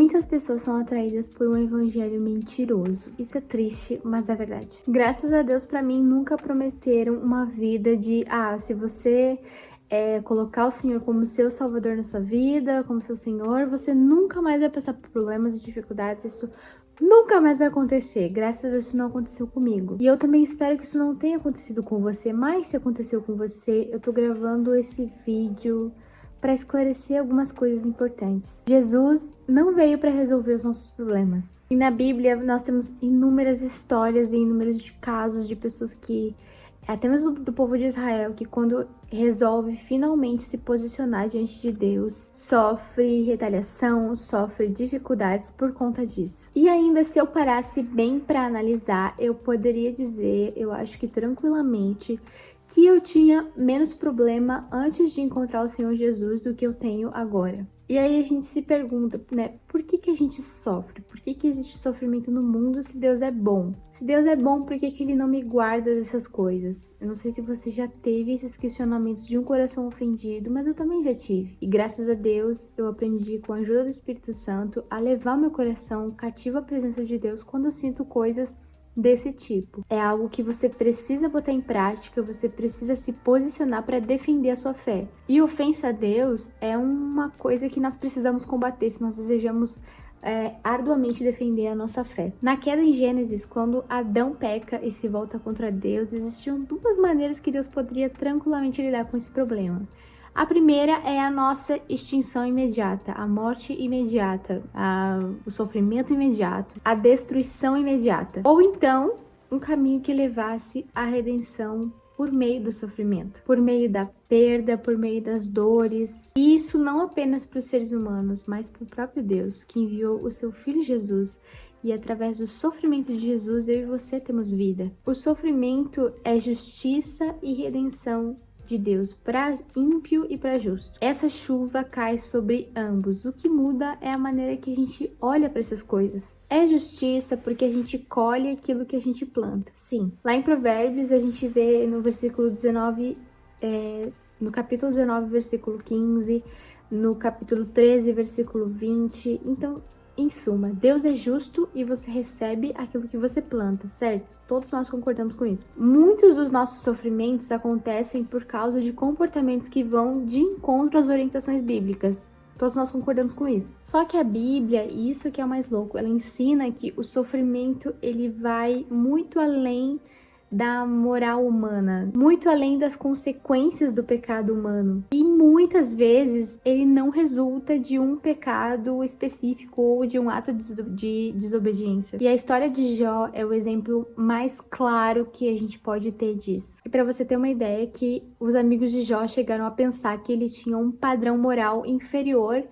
Muitas pessoas são atraídas por um evangelho mentiroso. Isso é triste, mas é verdade. Graças a Deus, pra mim, nunca prometeram uma vida de, se você colocar o Senhor como seu salvador na sua vida, como seu Senhor, você nunca mais vai passar por problemas e dificuldades. Isso nunca mais vai acontecer. Graças a Deus, isso não aconteceu comigo. E eu também espero que isso não tenha acontecido com você. Mas se aconteceu com você, eu tô gravando esse vídeo para esclarecer algumas coisas importantes. Jesus não veio para resolver os nossos problemas. E na Bíblia nós temos inúmeras histórias e inúmeros casos de pessoas que, até mesmo do povo de Israel, que quando resolve finalmente se posicionar diante de Deus, sofre retaliação, sofre dificuldades por conta disso. E ainda, se eu parasse bem para analisar, eu poderia dizer, eu acho que tranquilamente, que eu tinha menos problema antes de encontrar o Senhor Jesus do que eu tenho agora. E aí a gente se pergunta, por que a gente sofre? Por que existe sofrimento no mundo se Deus é bom? Se Deus é bom, por que Ele não me guarda dessas coisas? Eu não sei se você já teve esses questionamentos de um coração ofendido, mas eu também já tive. E graças a Deus, eu aprendi com a ajuda do Espírito Santo a levar meu coração cativo à presença de Deus quando eu sinto coisas desse tipo. É algo que você precisa botar em prática, você precisa se posicionar para defender a sua fé. E ofensa a Deus é uma coisa que nós precisamos combater se nós desejamos arduamente defender a nossa fé. Na queda em Gênesis, quando Adão peca e se volta contra Deus, existiam duas maneiras que Deus poderia tranquilamente lidar com esse problema. A primeira é a nossa extinção imediata, a morte imediata, o sofrimento imediato, a destruição imediata. Ou então, um caminho que levasse à redenção por meio do sofrimento, por meio da perda, por meio das dores. E isso não apenas para os seres humanos, mas para o próprio Deus, que enviou o seu Filho Jesus. E através do sofrimento de Jesus, eu e você temos vida. O sofrimento é justiça e redenção de Deus para ímpio e para justo. Essa chuva cai sobre ambos. O que muda é a maneira que a gente olha para essas coisas. É justiça porque a gente colhe aquilo que a gente planta. Sim. Lá em Provérbios a gente vê no versículo 19, no capítulo 19, versículo 15, no capítulo 13, versículo 20. Então, em suma, Deus é justo e você recebe aquilo que você planta, certo? Todos nós concordamos com isso. Muitos dos nossos sofrimentos acontecem por causa de comportamentos que vão de encontro às orientações bíblicas. Todos nós concordamos com isso. Só que a Bíblia, e isso que é o mais louco, ela ensina que o sofrimento ele vai muito além da moral humana, muito além das consequências do pecado humano. E muitas vezes ele não resulta de um pecado específico ou de um ato de desobediência. E a história de Jó é o exemplo mais claro que a gente pode ter disso. E para você ter uma ideia, que os amigos de Jó chegaram a pensar que ele tinha um padrão moral inferior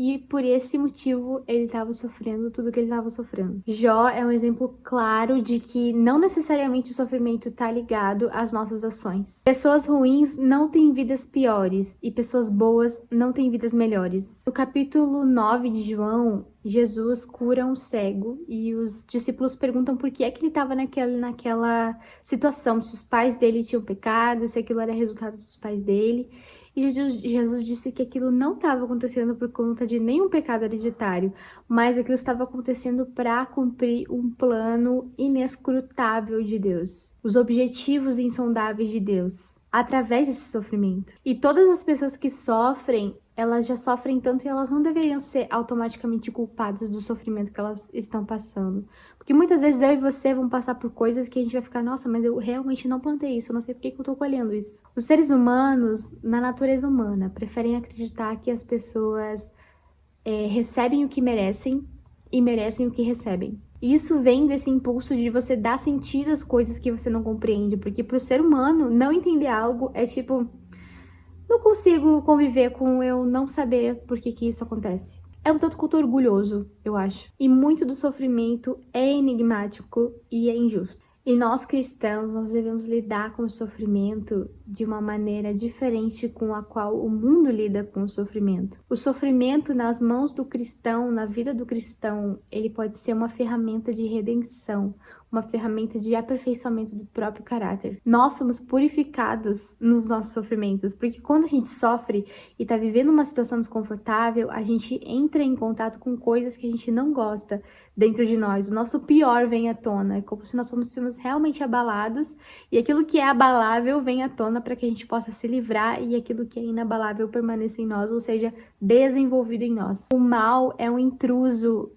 e por esse motivo ele estava sofrendo tudo que ele estava sofrendo. Jó é um exemplo claro de que não necessariamente o sofrimento está ligado às nossas ações. Pessoas ruins não têm vidas piores e pessoas boas não têm vidas melhores. No capítulo 9 de João, Jesus cura um cego e os discípulos perguntam por que é que ele estava naquela situação, se os pais dele tinham pecado, se aquilo era resultado dos pais dele. E Jesus disse que aquilo não estava acontecendo por conta de nenhum pecado hereditário, mas aquilo estava acontecendo para cumprir um plano inescrutável de Deus, os objetivos insondáveis de Deus, através desse sofrimento. E todas as pessoas que sofrem, elas já sofrem tanto e elas não deveriam ser automaticamente culpadas do sofrimento que elas estão passando. Porque muitas vezes eu e você vão passar por coisas que a gente vai ficar, nossa, mas eu realmente não plantei isso, eu não sei por que eu tô colhendo isso. Os seres humanos, na natureza humana, preferem acreditar que as pessoas recebem o que merecem e merecem o que recebem. Isso vem desse impulso de você dar sentido às coisas que você não compreende, porque pro ser humano, não entender algo é tipo, não consigo conviver com eu não saber por que isso acontece. É um tanto quanto orgulhoso, eu acho. E muito do sofrimento é enigmático e é injusto. E nós cristãos, nós devemos lidar com o sofrimento de uma maneira diferente com a qual o mundo lida com o sofrimento. O sofrimento nas mãos do cristão, na vida do cristão, ele pode ser uma ferramenta de redenção, uma ferramenta de aperfeiçoamento do próprio caráter. Nós somos purificados nos nossos sofrimentos, porque quando a gente sofre e tá vivendo uma situação desconfortável, a gente entra em contato com coisas que a gente não gosta dentro de nós. O nosso pior vem à tona, é como se nós fôssemos realmente abalados, e aquilo que é abalável vem à tona para que a gente possa se livrar e aquilo que é inabalável permaneça em nós, ou seja, desenvolvido em nós. O mal é um intruso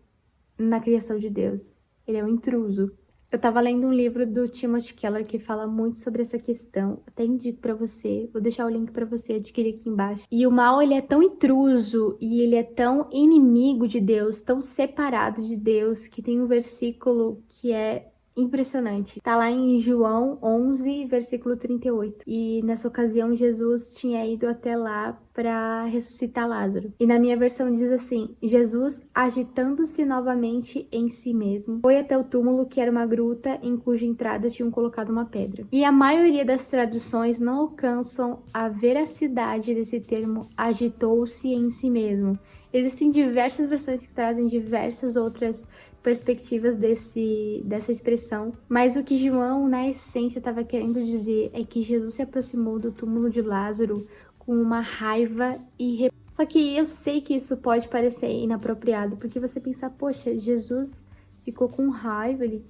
na criação de Deus. Ele é um intruso. Eu tava lendo um livro do Timothy Keller que fala muito sobre essa questão. Até indico pra você, vou deixar o link pra você adquirir aqui embaixo. E o mal, ele é tão intruso e ele é tão inimigo de Deus, tão separado de Deus, que tem um versículo que é impressionante. Tá lá em João 11, versículo 38. E nessa ocasião, Jesus tinha ido até lá para ressuscitar Lázaro. E na minha versão diz assim: Jesus, agitando-se novamente em si mesmo, foi até o túmulo, que era uma gruta em cuja entrada tinham colocado uma pedra. E a maioria das traduções não alcançam a veracidade desse termo agitou-se em si mesmo. Existem diversas versões que trazem diversas outras perspectivas dessa expressão, mas o que João, na essência, estava querendo dizer é que Jesus se aproximou do túmulo de Lázaro com uma raiva Só que eu sei que isso pode parecer inapropriado, porque você pensa, poxa, Jesus ficou com raiva, ele,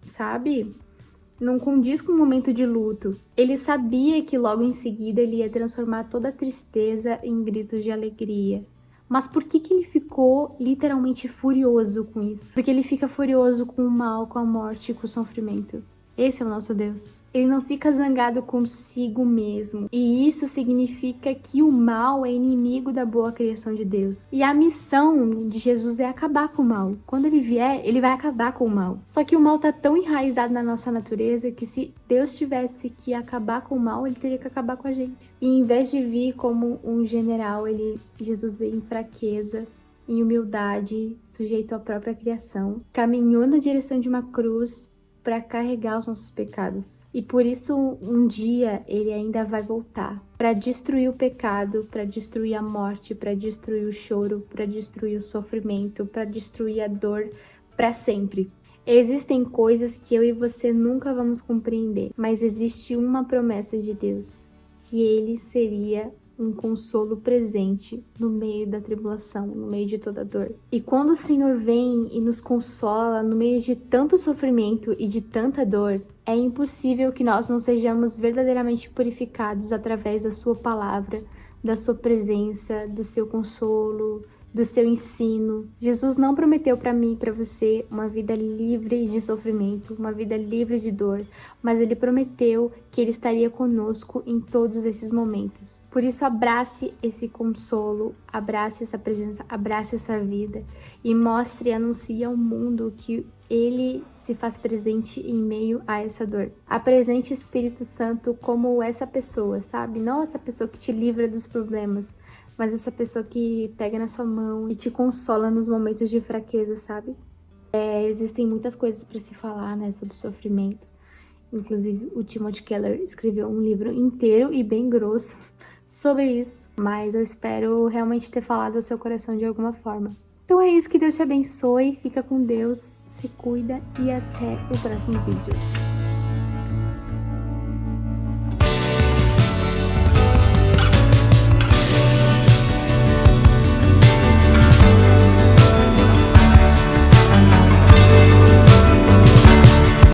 sabe, não condiz com o momento de luto. Ele sabia que logo em seguida ele ia transformar toda a tristeza em gritos de alegria. Mas por que ele ficou literalmente furioso com isso? Porque ele fica furioso com o mal, com a morte, com o sofrimento. Esse é o nosso Deus. Ele não fica zangado consigo mesmo. E isso significa que o mal é inimigo da boa criação de Deus. E a missão de Jesus é acabar com o mal. Quando ele vier, ele vai acabar com o mal. Só que o mal tá tão enraizado na nossa natureza que se Deus tivesse que acabar com o mal, ele teria que acabar com a gente. E em vez de vir como um general, Jesus veio em fraqueza, em humildade, sujeito à própria criação. Caminhou na direção de uma cruz para carregar os nossos pecados. E por isso um dia ele ainda vai voltar para destruir o pecado, para destruir a morte, para destruir o choro, para destruir o sofrimento, para destruir a dor para sempre. Existem coisas que eu e você nunca vamos compreender, mas existe uma promessa de Deus, que ele seria um consolo presente no meio da tribulação, no meio de toda dor. E quando o Senhor vem e nos consola no meio de tanto sofrimento e de tanta dor, é impossível que nós não sejamos verdadeiramente purificados através da sua palavra, da sua presença, do seu consolo, do seu ensino. Jesus não prometeu para mim e para você uma vida livre de sofrimento, uma vida livre de dor, mas ele prometeu que ele estaria conosco em todos esses momentos. Por isso, abrace esse consolo, abrace essa presença, abrace essa vida e mostre e anuncie ao mundo que ele se faz presente em meio a essa dor. Apresente o Espírito Santo como essa pessoa, sabe? Não essa pessoa que te livra dos problemas, mas essa pessoa que pega na sua mão e te consola nos momentos de fraqueza, sabe? Existem muitas coisas para se falar, né, sobre sofrimento. Inclusive, o Timothy Keller escreveu um livro inteiro e bem grosso sobre isso. Mas eu espero realmente ter falado ao seu coração de alguma forma. Então é isso, que Deus te abençoe, fica com Deus, se cuida e até o próximo vídeo.